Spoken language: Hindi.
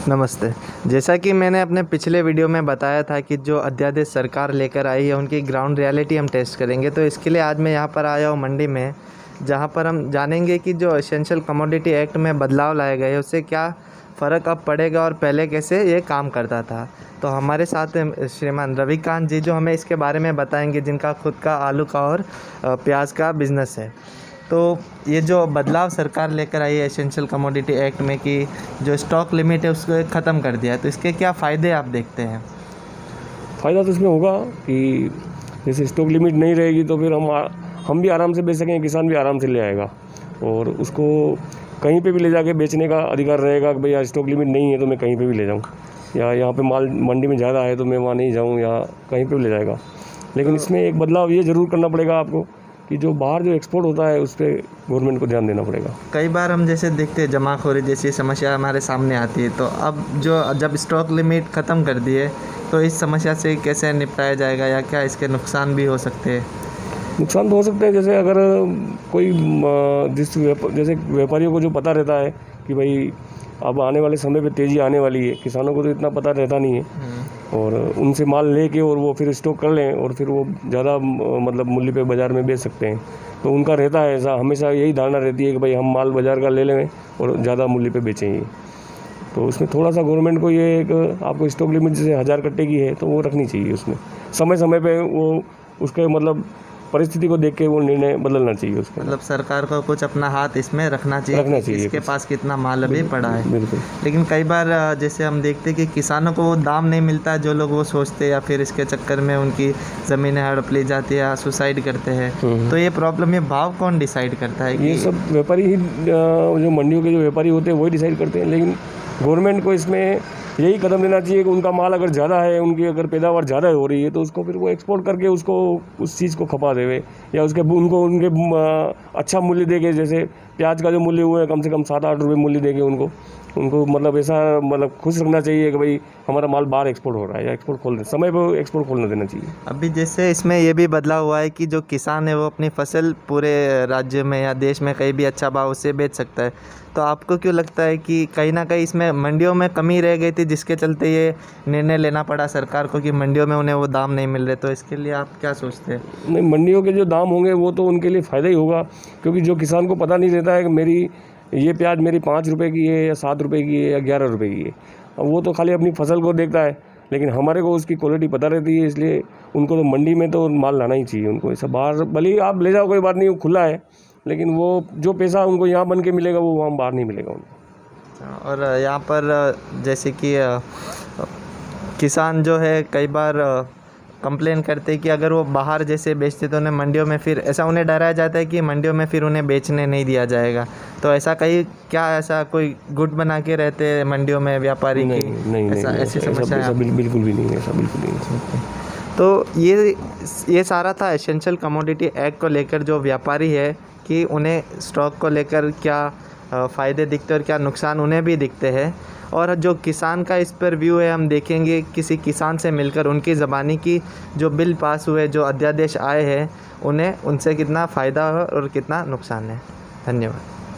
नमस्ते। जैसा कि मैंने अपने पिछले वीडियो में बताया था कि जो अध्यादेश सरकार लेकर आई है उनकी ग्राउंड रियलिटी हम टेस्ट करेंगे। तो इसके लिए आज मैं यहाँ पर आया हूँ मंडी में, जहाँ पर हम जानेंगे कि जो एसेंशियल कमोडिटी एक्ट में बदलाव लाए गए उससे क्या फ़र्क अब पड़ेगा और पहले कैसे ये काम करता था। तो हमारे साथ श्रीमान रविकांत जी जो हमें इसके बारे में बताएंगे, जिनका खुद का आलू का और प्याज का बिज़नेस है। तो ये जो बदलाव सरकार लेकर आई है एसेंशियल कमोडिटी एक्ट में कि जो स्टॉक लिमिट है उसको ख़त्म कर दिया है, तो इसके क्या फ़ायदे आप देखते हैं? फ़ायदा तो इसमें होगा कि जैसे स्टॉक लिमिट नहीं रहेगी तो फिर हम भी आराम से बेच सकेंगे, किसान भी आराम से ले आएगा और उसको कहीं पे भी ले जाके बेचने का अधिकार रहेगा कि भाई यार स्टॉक लिमिट नहीं है तो मैं कहीं पे भी ले जाऊँ, या यहाँ पे माल मंडी में ज़्यादा है तो मैं वहाँ नहीं जाऊँ, या कहीं पे भी ले जाएगा। लेकिन इसमें एक बदलाव ये ज़रूर करना पड़ेगा आपको कि जो बाहर जो एक्सपोर्ट होता है उस पर गवर्नमेंट को ध्यान देना पड़ेगा। कई बार हम जैसे देखते हैं जमाखोरी जैसी समस्या हमारे सामने आती है, तो अब जब स्टॉक लिमिट ख़त्म कर दिए तो इस समस्या से कैसे निपटाया जाएगा, या क्या इसके नुकसान भी हो सकते हैं? नुकसान तो हो सकते हैं, जैसे अगर कोई जैसे व्यापारियों को जो पता रहता है कि भाई अब आने वाले समय पे तेज़ी आने वाली है, किसानों को तो इतना पता रहता नहीं है और उनसे माल लेके और वो फिर स्टॉक कर लें और फिर वो ज़्यादा मतलब मूल्य पे बाज़ार में बेच सकते हैं। तो उनका रहता है ऐसा, हमेशा यही धारणा रहती है कि भाई हम माल बाज़ार का ले लें और ज़्यादा मूल्य पे बेचेंगे। तो उसमें थोड़ा सा गवर्नमेंट को ये एक आपको स्टॉक लिमिट जैसे 1000 कट्टे की है तो वो रखनी चाहिए, उसमें समय समय पे वो उसके मतलब परिस्थिति को देख के वो निर्णय बदलना चाहिए उसका। मतलब सरकार को कुछ अपना हाथ इसमें रखना चाहिए इसके पास कितना माल अभी पड़ा है। बिल्कुल। लेकिन कई बार जैसे हम देखते हैं कि किसानों को वो दाम नहीं मिलता जो लोग वो सोचते हैं, या फिर इसके चक्कर में उनकी ज़मीनें हड़प ली जाती है या सुसाइड करते हैं। तो ये प्रॉब्लम, ये भाव कौन डिसाइड करता है? ये सब व्यापारी ही, जो मंडियों के जो व्यापारी होते हैं वही डिसाइड करते हैं। लेकिन गवर्नमेंट को इसमें यही कदम लेना चाहिए कि उनका माल अगर ज़्यादा है, उनकी अगर पैदावार ज़्यादा हो रही है तो उसको फिर वो एक्सपोर्ट करके उसको उस चीज़ को खपा देवे, या उनके अच्छा मूल्य देके, जैसे प्याज का जो मूल्य हुआ है कम से कम 7-8 रुपये मूल्य देके उनको मतलब ऐसा मतलब खुश रखना चाहिए कि भाई हमारा माल बाहर एक्सपोर्ट हो रहा है, या एक्सपोर्ट खोलने समय पर एक्सपोर्ट खोलना देना चाहिए। अभी जैसे इसमें ये भी बदलाव हुआ है कि जो किसान है वो अपनी फसल पूरे राज्य में या देश में कहीं भी अच्छा भाव से बेच सकता है। तो आपको क्यों लगता है कि कहीं ना कहीं इसमें मंडियों में कमी रह गई थी, जिसके चलते ये निर्णय लेना पड़ा सरकार को कि मंडियों में उन्हें वो दाम नहीं मिल रहे? तो इसके लिए आप क्या सोचते हैं? नहीं, मंडियों के जो दाम होंगे वो तो उनके लिए फ़ायदा ही होगा, क्योंकि जो किसान को पता नहीं रहता है कि ये प्याज मेरी 5 रुपये की है या 7 रुपये की है या 11 रुपये की है, अब वो तो खाली अपनी फसल को देखता है। लेकिन हमारे को उसकी क्वालिटी पता रहती है, इसलिए उनको तो मंडी में तो माल लाना ही चाहिए। उनको ऐसा बाहर भले ही आप ले जाओ, कोई बात नहीं, वो खुला है, लेकिन वो जो पैसा उनको यहाँ बन के मिलेगा वो वहाँ बाहर नहीं मिलेगा उनको। और यहाँ पर जैसे कि किसान जो है कई बार कंप्लेन करते हैं कि अगर वो बाहर जैसे बेचते तो उन्हें मंडियों में फिर ऐसा उन्हें डराया जाता है कि मंडियों में फिर उन्हें बेचने नहीं दिया जाएगा। तो ऐसा ऐसा कोई गुट बना के रहते हैं मंडियों में व्यापारी? नहीं, ऐसी समस्या बिल्कुल भी नहीं है, ऐसा बिल्कुल नहीं। तो ये सारा था एसेंशियल कमोडिटी एक्ट को लेकर, जो व्यापारी है कि उन्हें स्टॉक को लेकर क्या फ़ायदे दिखते और क्या नुकसान उन्हें भी दिखते हैं। और जो किसान का इस पर व्यू है, हम देखेंगे किसी किसान से मिलकर उनकी ज़बानी की जो बिल पास हुए, जो अध्यादेश आए हैं, उनसे कितना फ़ायदा है और कितना नुकसान है। धन्यवाद।